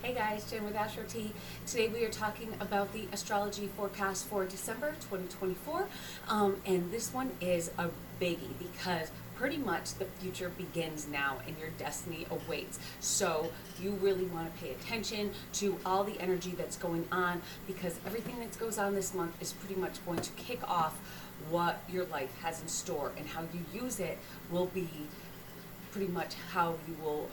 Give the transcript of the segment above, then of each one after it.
Hey guys, Jen with Astro T. Today we are talking about the astrology forecast for December 2024. And this one is a biggie because pretty much the future begins now and your destiny awaits. So you really want to pay attention to all the energy that's going on because everything that goes on this month is pretty much going to kick off what your life has in store, and how you use it will be pretty much how you will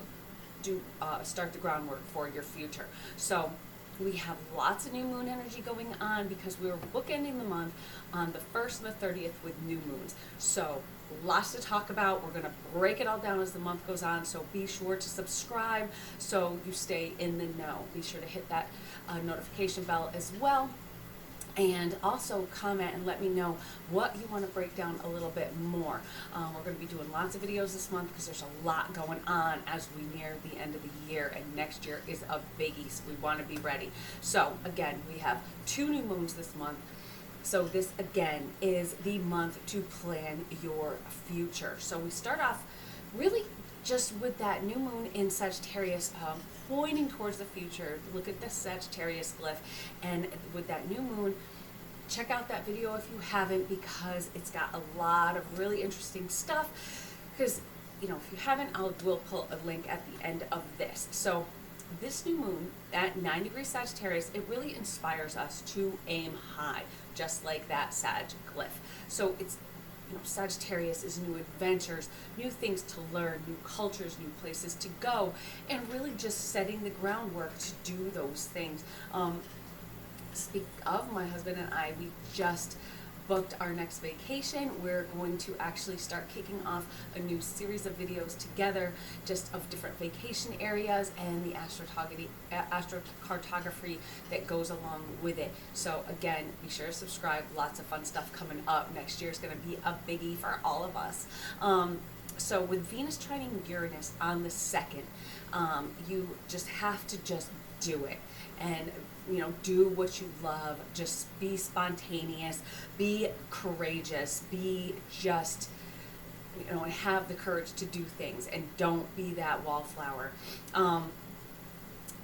start the groundwork for your future. So we have lots of new moon energy going on because we're bookending the month on the 1st and the 30th with new moons. So lots to talk about. We're going to break it all down as the month goes on. So be sure to subscribe so you stay in the know. Be sure to hit that notification bell as well. And also comment and let me know what you want to break down a little bit more. We're going to be doing lots of videos this month because there's a lot going on as we near the end of the year, and next year is a biggie, so we want to be ready. So again, we have 2 new moons this month. So this again is the month to plan your future. So we start off really just with that new moon in Sagittarius, pointing towards the future. Look at the Sagittarius glyph, and with that new moon, check out that video if you haven't, because it's got a lot of really interesting stuff. Because, you know, if you haven't, we'll pull a link at the end of this. So this new moon at 9 degrees Sagittarius, it really inspires us to aim high, just like that Sag glyph. So it's, you know, Sagittarius is new adventures, new things to learn, new cultures, new places to go, and really just setting the groundwork to do those things. Speak of my husband and I, we just booked our next vacation. We're going to actually start kicking off a new series of videos together, just of different vacation areas and the astrocartography that goes along with it. So again, be sure to subscribe. Lots of fun stuff coming up. Next year is going to be a biggie for all of us. So with Venus trining Uranus on the 2nd, you just have to just do it. And you know, do what you love. Just be spontaneous, be courageous, be just, you know, and have the courage to do things, and don't be that wallflower.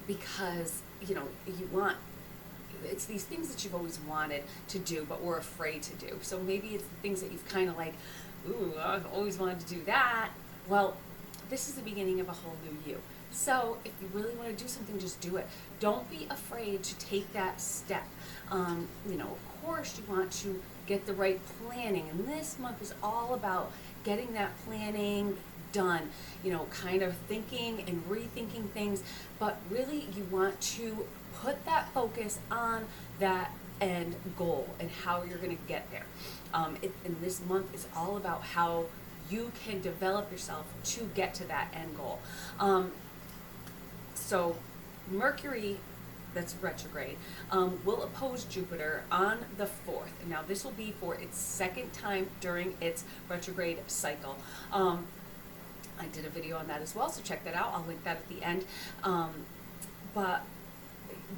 Because, you know, it's these things that you've always wanted to do but were afraid to do. So maybe it's the things that you've kind of like, ooh, I've always wanted to do that. Well, this is the beginning of a whole new you. So if you really want to do something, just do it. Don't be afraid to take that step. You know, of course you want to get the right planning, and this month is all about getting that planning done, you know, kind of thinking and rethinking things, but really you want to put that focus on that end goal and how you're going to get there. And this month is all about how you can develop yourself to get to that end goal. So Mercury, that's retrograde, will oppose Jupiter on the 4th. And now this will be for its 2nd time during its retrograde cycle. I did a video on that as well, so check that out. I'll link that at the end. But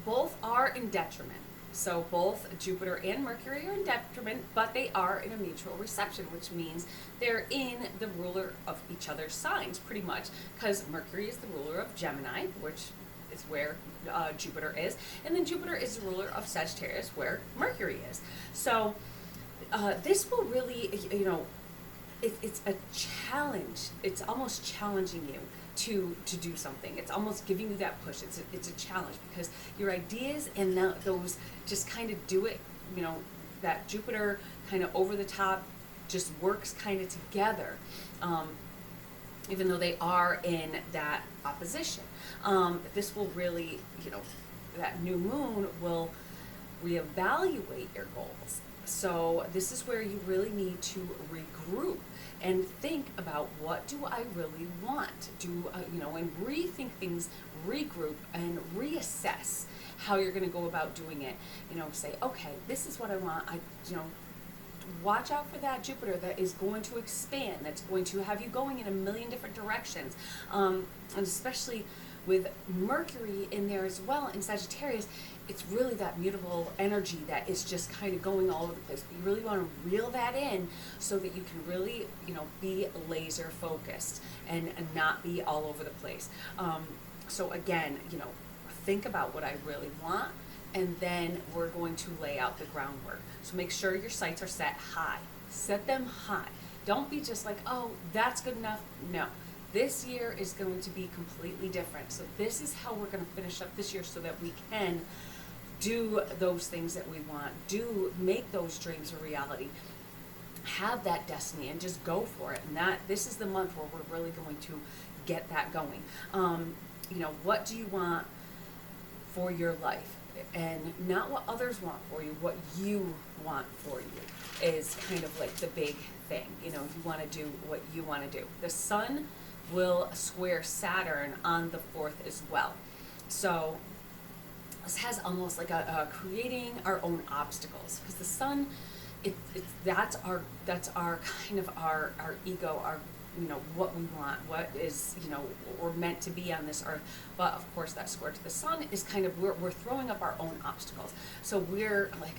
both are in detriment. So both Jupiter and Mercury are in detriment, but they are in a mutual reception, which means they're in the ruler of each other's signs, pretty much, because Mercury is the ruler of Gemini, which is where Jupiter is, and then Jupiter is the ruler of Sagittarius, where Mercury is. So this will really, you know, it's a challenge. It's almost challenging you to do something. It's almost giving you that push. It's a challenge because your ideas and those just kind of do it, you know, that Jupiter kind of over the top just works kind of together, even though they are in that opposition. This will really, you know, that new moon will reevaluate your goals. So this is where you really need to regroup and think about, what do I really want? You know, and rethink things, regroup and reassess how you're going to go about doing it. You know, say, okay, this is what I want. You know, watch out for that Jupiter that is going to expand, that's going to have you going in a million different directions, and especially with Mercury in there as well in Sagittarius, it's really that mutable energy that is just kind of going all over the place. But you really want to reel that in so that you can really, you know, be laser focused and not be all over the place. So again, you know, think about what I really want, and then we're going to lay out the groundwork. So make sure your sights are set high. Set them high. Don't be just like, oh, that's good enough. No. This year is going to be completely different. So this is how we're going to finish up this year so that we can do those things that we want, make those dreams a reality, have that destiny, and just go for it. And this is the month where we're really going to get that going. What do you want for your life? And not what others want for you, what you want for you is kind of like the big thing. You want to do what you want to do. The sun will square Saturn on the 4th as well. So this has almost like a creating our own obstacles, because the sun, that's our kind of our ego, our what we want, what is we're meant to be on this earth. But of course that square to the sun is kind of we're throwing up our own obstacles. So we're like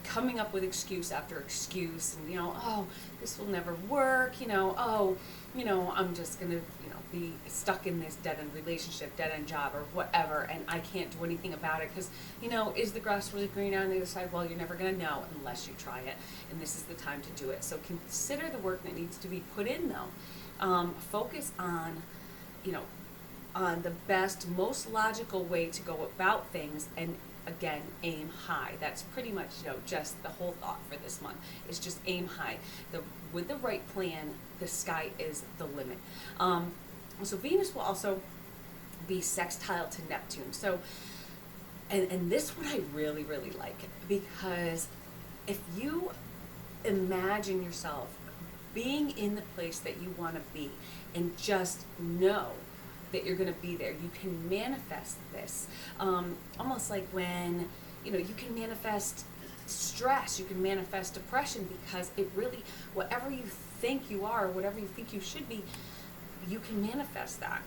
coming up with excuse after excuse, and oh, this will never work, I'm just gonna be stuck in this dead-end relationship, dead-end job, or whatever, and I can't do anything about it because is the grass really green on the other side? Well, you're never gonna know unless you try it, and this is the time to do it. So consider the work that needs to be put in, though. Focus on on the best, most logical way to go about things, and again, aim high. That's pretty much just the whole thought for this month is just aim high. With the right plan, the sky is the limit. So Venus will also be sextile to Neptune. So, and this one I really, really like, because if you imagine yourself being in the place that you want to be and just know that you're going to be there, you can manifest this. Almost like when, you can manifest stress, you can manifest depression, because it really, whatever you think you are, whatever you think you should be, you can manifest that.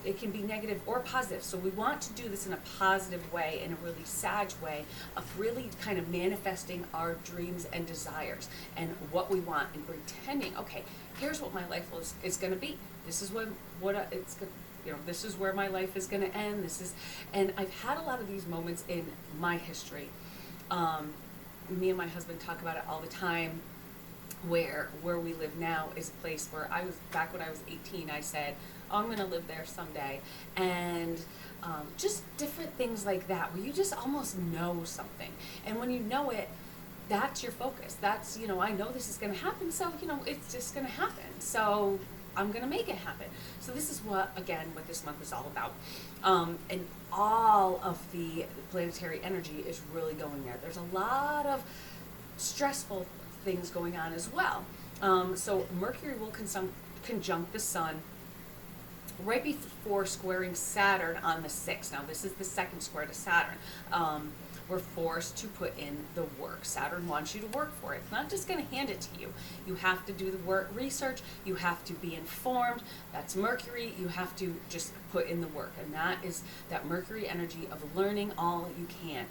It can be negative or positive. So we want to do this in a positive way, in a really sage way of really kind of manifesting our dreams and desires and what we want, and pretending, okay, here's what my life is going to be. This is this is where my life is going to end. And I've had a lot of these moments in my history. Me and my husband talk about it all the time, where we live now is a place where back when I was 18, I said, oh, I'm going to live there someday. And just different things like that, where you just almost know something. And when you know it, that's your focus. That's, I know this is going to happen, so, it's just going to happen. So I'm going to make it happen. So this is what this month is all about. And all of the planetary energy is really going there. There's a lot of stressful things going on as well. So Mercury will conjunct the sun right before squaring Saturn on the 6th. Now this is the second square to Saturn. We're forced to put in the work. Saturn wants you to work for it. It's not just going to hand it to you. You have to do the work, research. You have to be informed. That's Mercury. You have to just put in the work. And that is that Mercury energy of learning all you can.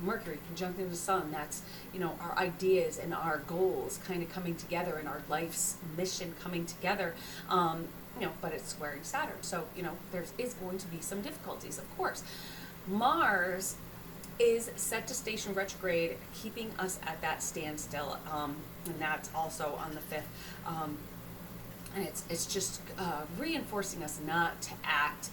Mercury conjuncting the sun, that's, our ideas and our goals kind of coming together, and our life's mission coming together. But it's squaring Saturn. So, there is going to be some difficulties, of course. Mars is set to station retrograde, keeping us at that standstill, and that's also on the 5th. And it's just reinforcing us not to act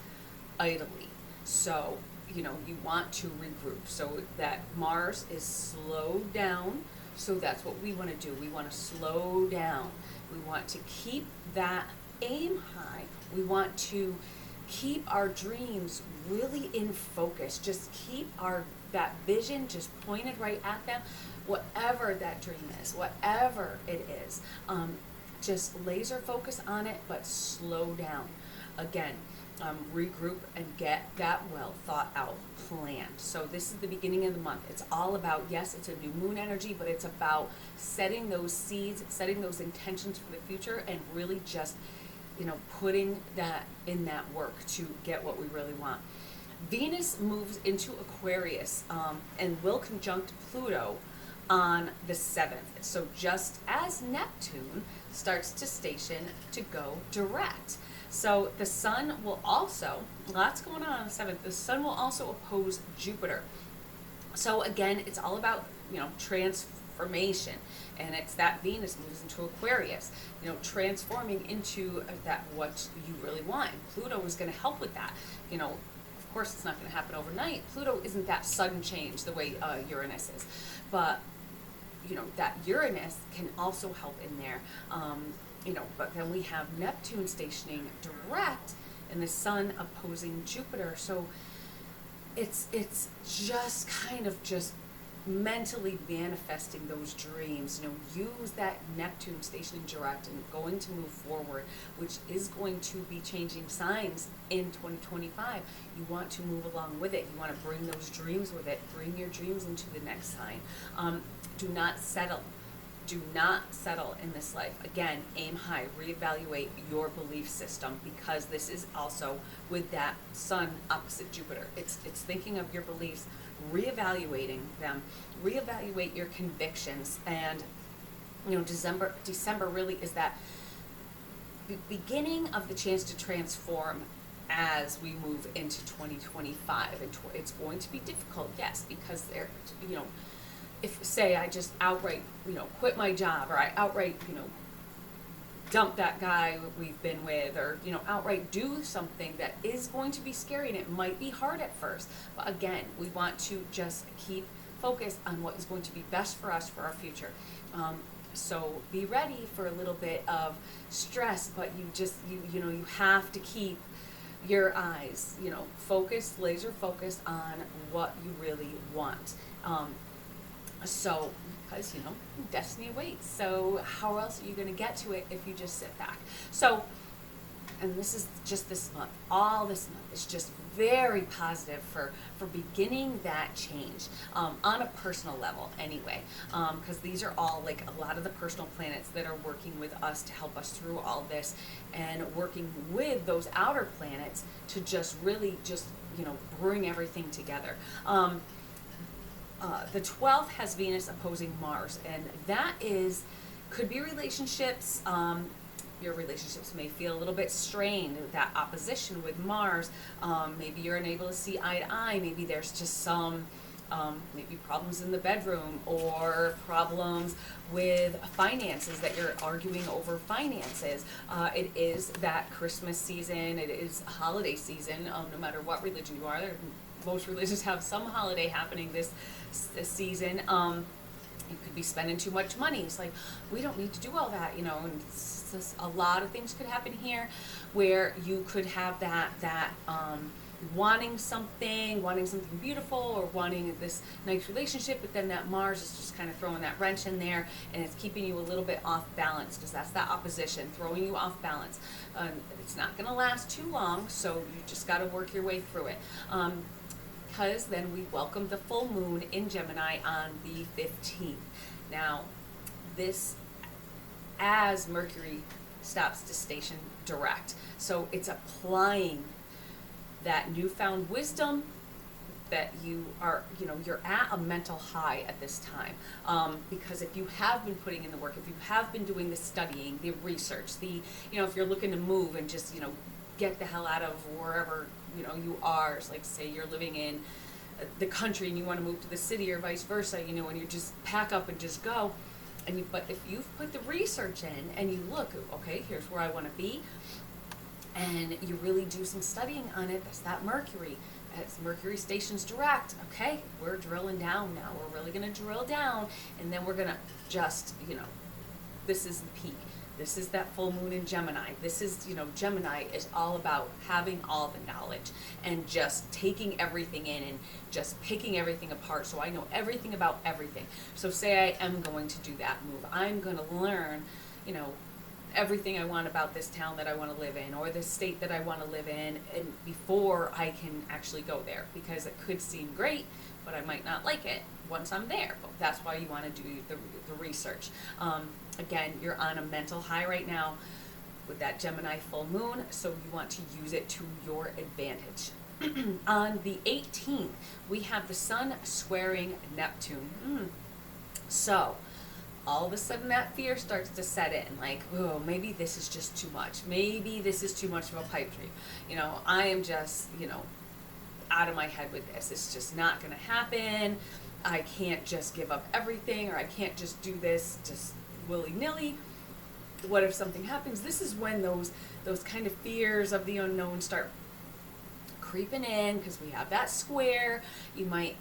idly. So, you want to regroup. So that Mars is slowed down. So that's what we want to do. We want to slow down. We want to keep that aim high. We want to keep our dreams really in focus. Just keep that vision just pointed right at them, whatever that dream is, whatever it is. Just laser focus on it, but slow down. Again, regroup and get that well thought out planned. So this is the beginning of the month. It's all about, yes, it's a new moon energy, but it's about setting those seeds, setting those intentions for the future, and really just putting that in that work to get what we really want. Venus moves into Aquarius and will conjunct Pluto on the 7th. So just as Neptune starts to station to go direct. So the sun will also, lots going on the 7th, the sun will also oppose Jupiter. So again, it's all about, transformation, and it's that Venus moves into Aquarius, transforming into that what you really want. Pluto is going to help with that. Of course, it's not going to happen overnight. Pluto isn't that sudden change the way Uranus is, but that Uranus can also help in there. But then we have Neptune stationing direct, and the sun opposing Jupiter. So it's just kind of just mentally manifesting those dreams. Use that Neptune stationing direct and going to move forward, which is going to be changing signs in 2025. You want to move along with it. You want to bring those dreams with it. Bring your dreams into the next sign. Do not settle. Do not settle in this life. Again, aim high. Reevaluate your belief system, because this is also with that sun opposite Jupiter. It's thinking of your beliefs, reevaluating them, reevaluate your convictions, and December really is that beginning of the chance to transform as we move into 2025. And it's going to be difficult, yes, because if say I just outright, quit my job, or I outright, dump that guy we've been with, or, outright do something that is going to be scary, and it might be hard at first. But again, we want to just keep focused on what is going to be best for us for our future. So be ready for a little bit of stress, but you have to keep your eyes, focused, laser focused on what you really want. So, because, destiny awaits. So how else are you going to get to it if you just sit back? So, and this is just this month, all this month is just very positive for beginning that change, on a personal level anyway, because these are all like a lot of the personal planets that are working with us to help us through all this, and working with those outer planets to just really just, bring everything together. The 12th has Venus opposing Mars, and that could be relationships. Your relationships may feel a little bit strained with that opposition with Mars. Maybe you're unable to see eye to eye. Maybe there's just some maybe problems in the bedroom, or problems with finances, that you're arguing over finances. It is that Christmas season. It is holiday season. No matter what religion you are, most religions have some holiday happening this season. You could be spending too much money. It's like, we don't need to do all that, and a lot of things could happen here where you could have that wanting something beautiful, or wanting this nice relationship, but then that Mars is just kind of throwing that wrench in there, and it's keeping you a little bit off balance, because that's that opposition, throwing you off balance. It's not going to last too long, so you just got to work your way through it. Because then we welcome the full moon in Gemini on the 15th. Now, this, as Mercury stops to station direct, so it's applying that newfound wisdom that you are, you're at a mental high at this time. Because if you have been putting in the work, if you have been doing the studying, the research, if you're looking to move and just, get the hell out of wherever, you are. It's like, say you're living in the country and you want to move to the city, or vice versa, and you just pack up and just go. But if you've put the research in and you look, okay, here's where I want to be, and you really do some studying on it, that's that Mercury. As Mercury stations direct, okay, we're drilling down now. We're really going to drill down, and then we're going to just, this is the peak. This is that full moon in Gemini. This is, Gemini is all about having all the knowledge and just taking everything in and just picking everything apart, so I know everything about everything. So say I am going to do that move. I'm going to learn, everything I want about this town that I want to live in, or the state that I want to live in, and before I can actually go there, because it could seem great, but I might not like it once I'm there. But that's why you want to do the research. Again, you're on a mental high right now with that Gemini full moon, so you want to use it to your advantage. On the 18th, we have the sun squaring Neptune. So, all of a sudden that fear starts to set in, like, oh, maybe this is just too much. Maybe this is too much of a pipe dream. I am just, out of my head with this. It's just not going to happen. I can't just give up everything, or I can't just do this just willy-nilly. What if something happens? This is when those kind of fears of the unknown start creeping in, because we have that square. You might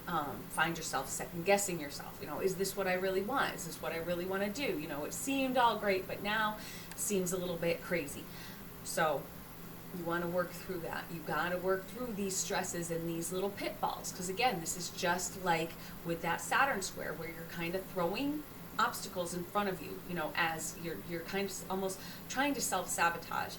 find yourself second guessing yourself. Is this what I really want? Is this what I really want to do? It seemed all great, but now it seems a little bit crazy. So you want to work through that. You got to work through these stresses and these little pitfalls, because again, this is just like with that Saturn square, where you're kind of throwing obstacles in front of you, as you're kind of almost trying to self-sabotage.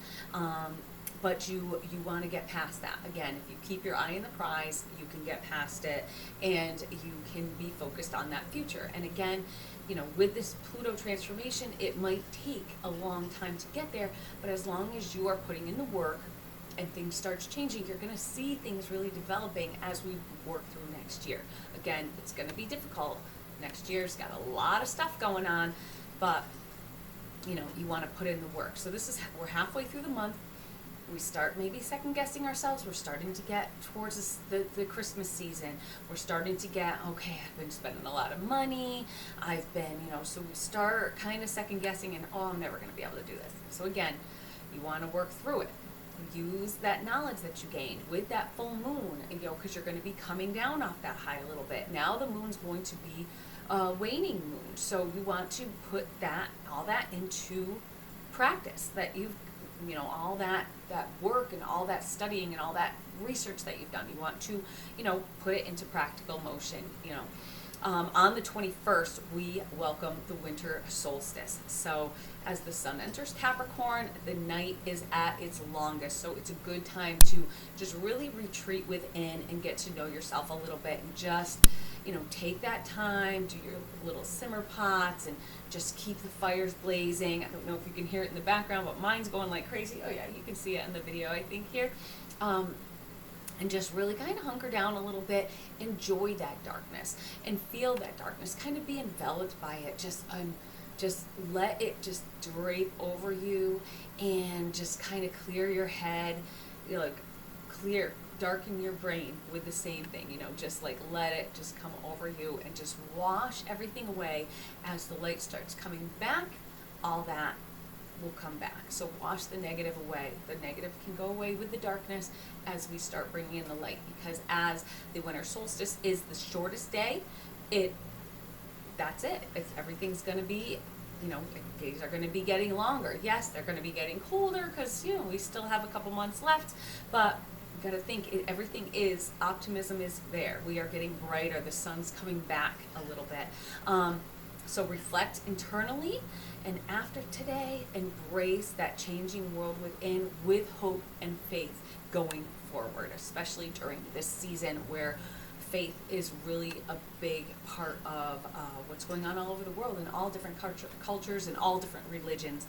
But you want to get past that. Again, if you keep your eye on the prize, you can get past it, and you can be focused on that future. And again, with this Pluto transformation, it might take a long time to get there, but as long as you are putting in the work and things starts changing, you're going to see things really developing as we work through next year. Again, it's going to be difficult. Next year's got a lot of stuff going on, but you want to put in the work. So we're halfway through the month. We start maybe second guessing ourselves. We're starting to get towards the Christmas season. We're starting to get, okay, I've been spending a lot of money. I've been, so we start kind of second guessing, and I'm never going to be able to do this. So again, you want to work through it. Use that knowledge that you gained with that full moon, because you're going to be coming down off that high a little bit. Now the moon's going to be waning moon. So you want to put all that into practice, that you've all that work and all that studying and all that research that you've done. You want to, put it into practical motion. On the 21st, we welcome the winter solstice. So as the sun enters Capricorn, the night is at its longest. So it's a good time to just really retreat within and get to know yourself a little bit, and just, take that time, do your little simmer pots, and just keep the fires blazing. I don't know if you can hear it in the background, but mine's going like crazy. Oh yeah, you can see it in the video, I think, here. And just really kind of hunker down a little bit, enjoy that darkness, and feel that darkness, kind of be enveloped by it. Just let it just drape over you, and just kind of clear your head, darken your brain with the same thing, just like let it just come over you, and just wash everything away. As the light starts coming back, all that will come back. So wash the negative away. The negative can go away with the darkness as we start bringing in the light, because as the winter solstice is the shortest day, that's it. Everything's going to be, days are going to be getting longer. Yes, they're going to be getting colder, because we still have a couple months left, but you got to think optimism is there. We are getting brighter. The sun's coming back a little bit. So reflect internally, and after today, embrace that changing world within with hope and faith going forward, especially during this season where faith is really a big part of what's going on all over the world, in all different cultures and all different religions.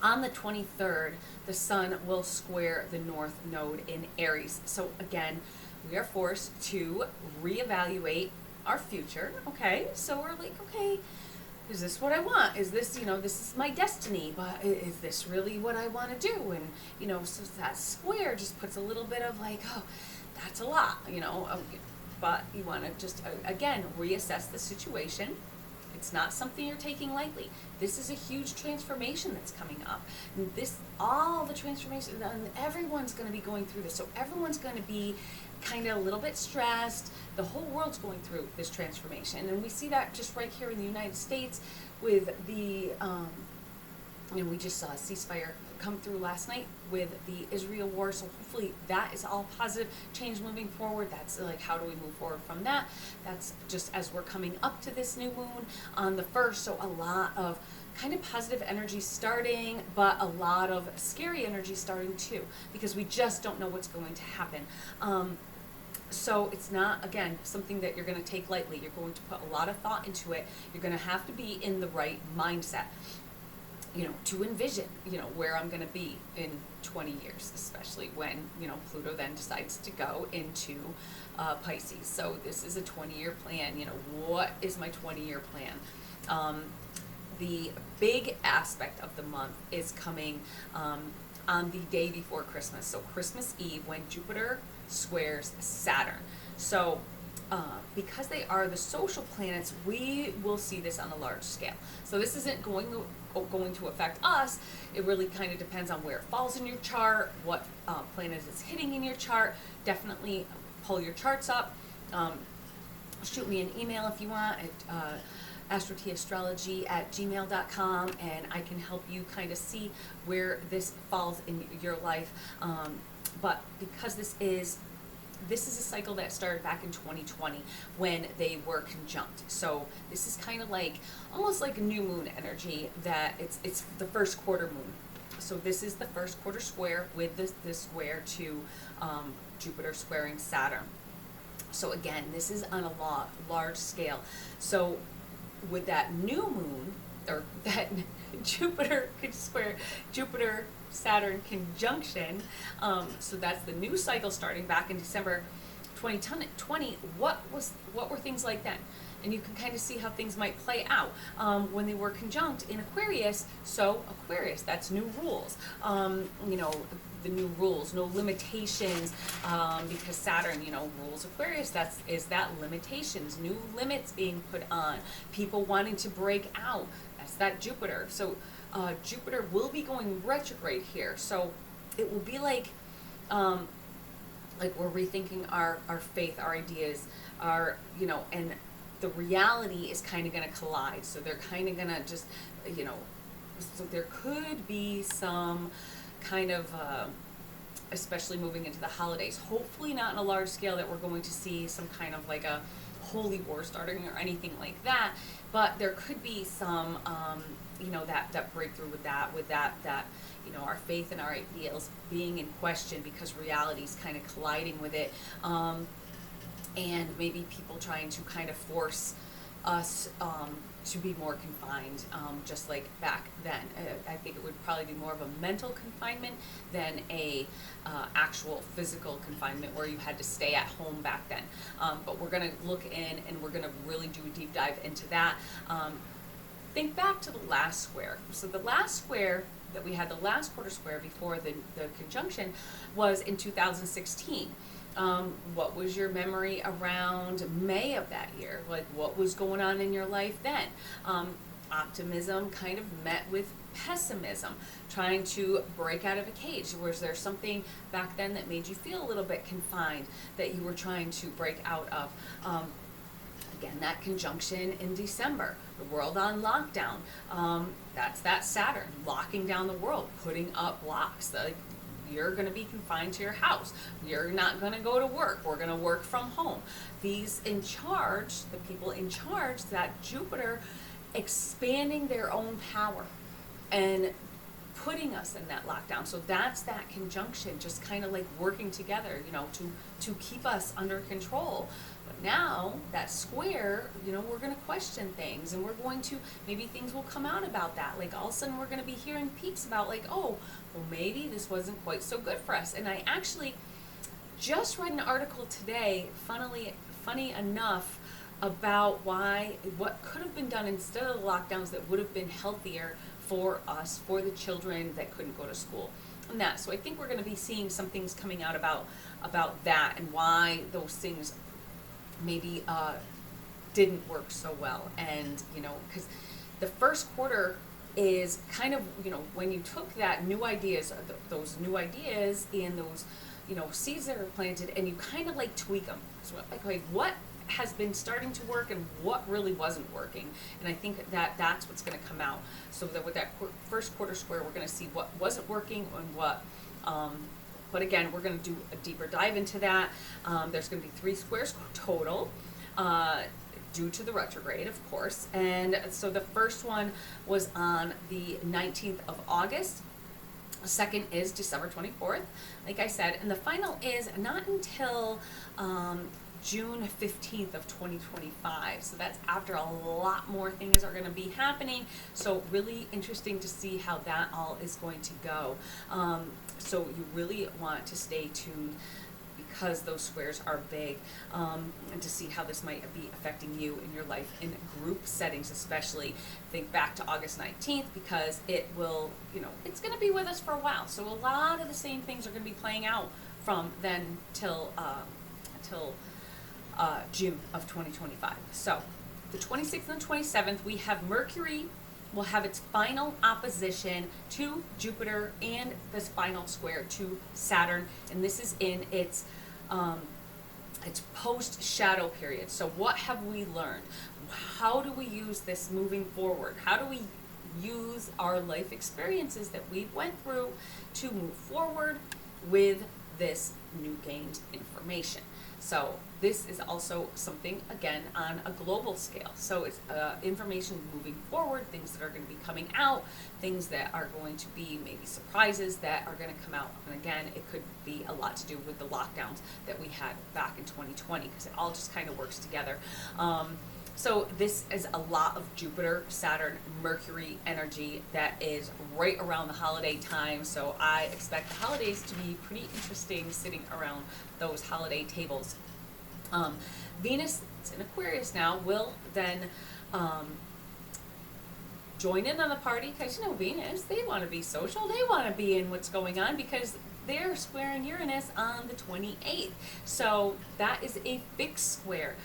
On the 23rd, the sun will square the North Node in Aries. So again, we are forced to reevaluate our future. Okay, so we're like, okay, is this what I want? Is this, this is my destiny, but is this really what I want to do? And, so that square just puts a little bit of like, oh, that's a lot, but you want to just, again, reassess the situation. It's not something you're taking lightly. This is a huge transformation that's coming up. And all the transformation, and everyone's going to be going through this. So everyone's going to be kind of a little bit stressed. The whole world's going through this transformation. And we see that just right here in the United States with the, we just saw a ceasefire come through last night with the Israel war. So hopefully that is all positive change moving forward. That's like, how do we move forward from that? That's just as we're coming up to this new moon on the 1st. So a lot of kind of positive energy starting, but a lot of scary energy starting too, because we just don't know what's going to happen. So it's not, again, something that you're going to take lightly. You're going to put a lot of thought into it. You're going to have to be in the right mindset, to envision, where I'm going to be in 20 years, especially when, Pluto then decides to go into Pisces. So this is a 20-year plan. What is my 20-year plan? The big aspect of the month is coming on the day before Christmas, so Christmas Eve, when Jupiter squares Saturn. So because they are the social planets, we will see this on a large scale. So this isn't going to affect us. It really kind of depends on where it falls in your chart, what planet it's hitting in your chart. Definitely pull your charts up. Shoot me an email if you want at astrotastrology@gmail.com, and I can help you kind of see where this falls in your life. But because this is a cycle that started back in 2020 when they were conjunct. So this is kind of like almost like a new moon energy, that it's the first quarter moon. So this is the first quarter square with this square to Jupiter squaring Saturn. So again, this is on a large scale. So with that new moon, or that Jupiter Saturn conjunction, so that's the new cycle starting back in December 2020. What were things like then? And you can kind of see how things might play out when they were conjunct in Aquarius. So Aquarius, that's new rules. The new rules, no limitations, because Saturn, rules Aquarius. Is that limitations, new limits being put on, people wanting to break out. That's that Jupiter. So Jupiter will be going retrograde here. So it will be like we're rethinking our faith, our ideas, and the reality is kind of going to collide. So they're kind of going to just, so there could be some kind of, especially moving into the holidays, hopefully not on a large scale that we're going to see some kind of like a holy war starting or anything like that, but there could be some, that breakthrough with that, our faith and our ideals being in question because reality's kind of colliding with it, and maybe people trying to kind of force us to be more confined, just like back then. I think it would probably be more of a mental confinement than a actual physical confinement where you had to stay at home back then. But we're going to look in and we're going to really do a deep dive into that. Think back to the last square. So the last square that we had, the last quarter square before the conjunction, was in 2016. What was your memory around May of that year? Like, what was going on in your life then? Optimism kind of met with pessimism, trying to break out of a cage. Was there something back then that made you feel a little bit confined that you were trying to break out of? Again, that conjunction in December, the world on lockdown. That's that Saturn locking down the world, putting up blocks. You're going to be confined to your house. You're not going to go to work. We're going to work from home. These in charge, the people in charge, that Jupiter expanding their own power and putting us in that lockdown. So that's that conjunction, just kind of like working together, to keep us under control. But now that square, we're going to question things, and we're going to, maybe things will come out about that. Like all of a sudden we're going to be hearing peeps about like, oh, well, maybe this wasn't quite so good for us. And I actually just read an article today, funny enough, about what could have been done instead of the lockdowns that would have been healthier for us, for the children that couldn't go to school. And that, so I think we're going to be seeing some things coming out about that and why those things maybe didn't work so well. And because the first quarter is kind of, when you took that new ideas, those new ideas and those, seeds that are planted, and you kind of like tweak them. So like, what has been starting to work and what really wasn't working? And I think that's what's going to come out. So that with that first quarter square, we're going to see what wasn't working and what, but again, we're going to do a deeper dive into that. There's going to be 3 squares total, due to the retrograde, of course. And so the first one was on the 19th of August. The second is December 24th, like I said. And the final is not until June 15th of 2025. So that's after a lot more things are going to be happening. So really interesting to see how that all is going to go. So you really want to stay tuned, because those squares are big, and to see how this might be affecting you in your life in group settings, especially. Think back to August 19th, because it will, it's going to be with us for a while. So a lot of the same things are going to be playing out from then till June of 2025. So the 26th and 27th, we have Mercury will have its final opposition to Jupiter and this final square to Saturn, and this is in its post-shadow period. So what have we learned? How do we use this moving forward? How do we use our life experiences that we went through to move forward with this new gained information? So this is also something, again, on a global scale. So it's information moving forward, things that are going to be coming out, things that are going to be maybe surprises that are going to come out. And again, it could be a lot to do with the lockdowns that we had back in 2020, because it all just kind of works together. So this is a lot of Jupiter, Saturn, Mercury energy that is right around the holiday time. So I expect the holidays to be pretty interesting, sitting around those holiday tables. Venus, it's in Aquarius now, will then join in on the party, because Venus, they want to be social, they want to be in what's going on, because they're squaring Uranus on the 28th. So that is a fixed square,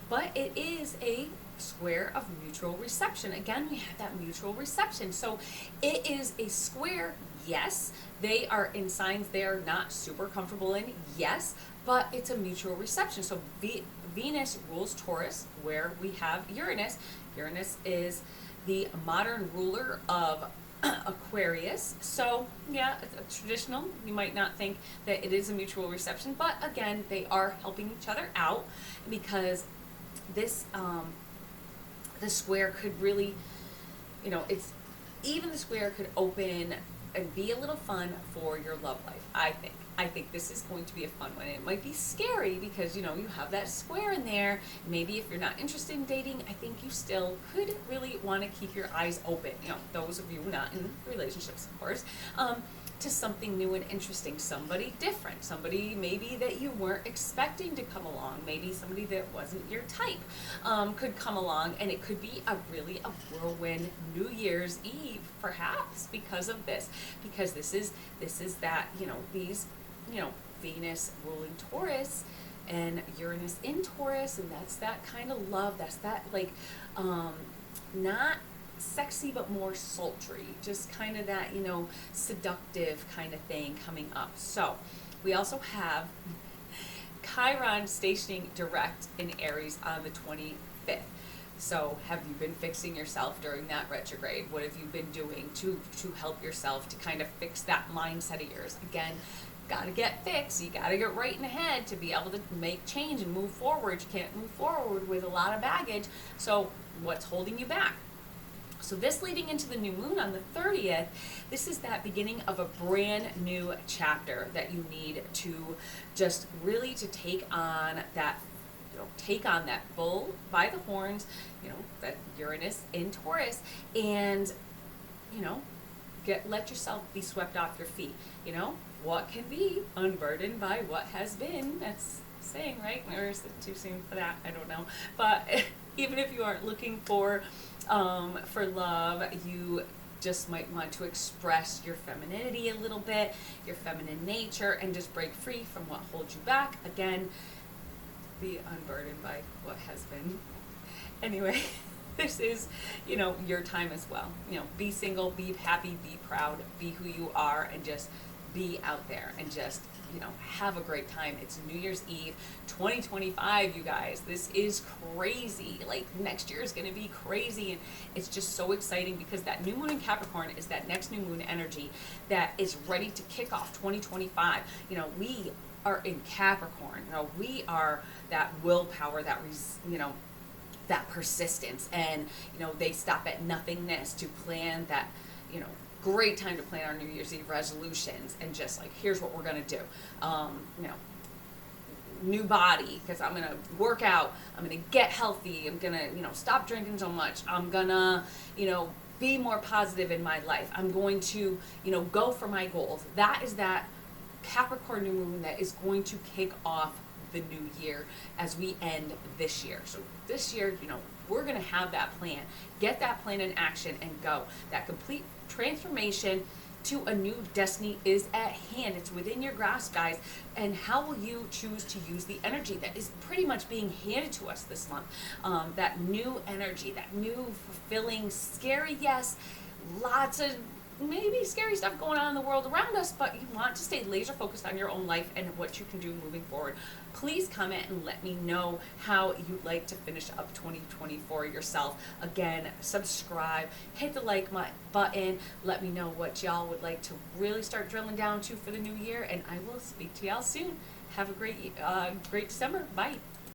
but it is a square of mutual reception. Again, we have that mutual reception. So it is a square, yes. They are in signs they are not super comfortable in, yes, but it's a mutual reception. So Venus rules Taurus, where we have Uranus. Uranus is the modern ruler of Aquarius. So yeah, it's traditional. You might not think that it is a mutual reception, but again, they are helping each other out, because this the square could really, it's even the square could open and be a little fun for your love life. I think this is going to be a fun one. It might be scary because you have that square in there. Maybe if you're not interested in dating, I think you still could really want to keep your eyes open. Those of you not in relationships, of course, to something new and interesting, somebody different, somebody maybe that you weren't expecting to come along, maybe somebody that wasn't your type could come along, and it could be a whirlwind New Year's Eve, perhaps, because of this, because this is that these Venus ruling Taurus and Uranus in Taurus, and that's that kind of love, that's that not sexy but more sultry, just kind of that seductive kind of thing coming up. So we also have Chiron stationing direct in Aries on the 25th. So have you been fixing yourself during that retrograde? What have you been doing to help yourself to kind of fix that mindset of yours? Again, got to get fixed. You got to get right in the head to be able to make change and move forward. You can't move forward with a lot of baggage. So what's holding you back? So this leading into the new moon on the 30th, this is that beginning of a brand new chapter that you need to just really to take on that bull by the horns, that Uranus in Taurus, and let yourself be swept off your feet. What can be unburdened by what has been. That's saying, right? Or is it too soon for that? I don't know. But even if you aren't looking for love, you just might want to express your femininity a little bit, your feminine nature, and just break free from what holds you back. Again, be unburdened by what has been. Anyway, this is, your time as well. Be single, be happy, be proud, be who you are, and just be out there and just have a great time. It's New Year's Eve 2025, you guys. This is crazy. Like, next year is going to be crazy, and it's just so exciting because that new moon in Capricorn is that next new moon energy that is ready to kick off 2025. We are in Capricorn. We are that willpower, that that persistence, and they stop at nothingness to plan that great time to plan our New Year's Eve resolutions, and just like, here's what we're going to do. New body, because I'm going to work out, I'm going to get healthy, I'm going to, stop drinking so much, I'm going to, be more positive in my life, I'm going to, go for my goals. That is that Capricorn new moon that is going to kick off the new year as we end this year. So this year, we're going to have that plan. Get that plan in action and go. That complete transformation to a new destiny is at hand. It's within your grasp, guys. And how will you choose to use the energy that is pretty much being handed to us this month? That new energy, that new fulfilling, scary, yes, lots of maybe scary stuff going on in the world around us, but you want to stay laser focused on your own life and what you can do moving forward. Please comment and let me know how you'd like to finish up 2024 yourself. Again, subscribe, hit the like button, let me know what y'all would like to really start drilling down to for the new year, and I will speak to y'all soon. Have a great December. Bye.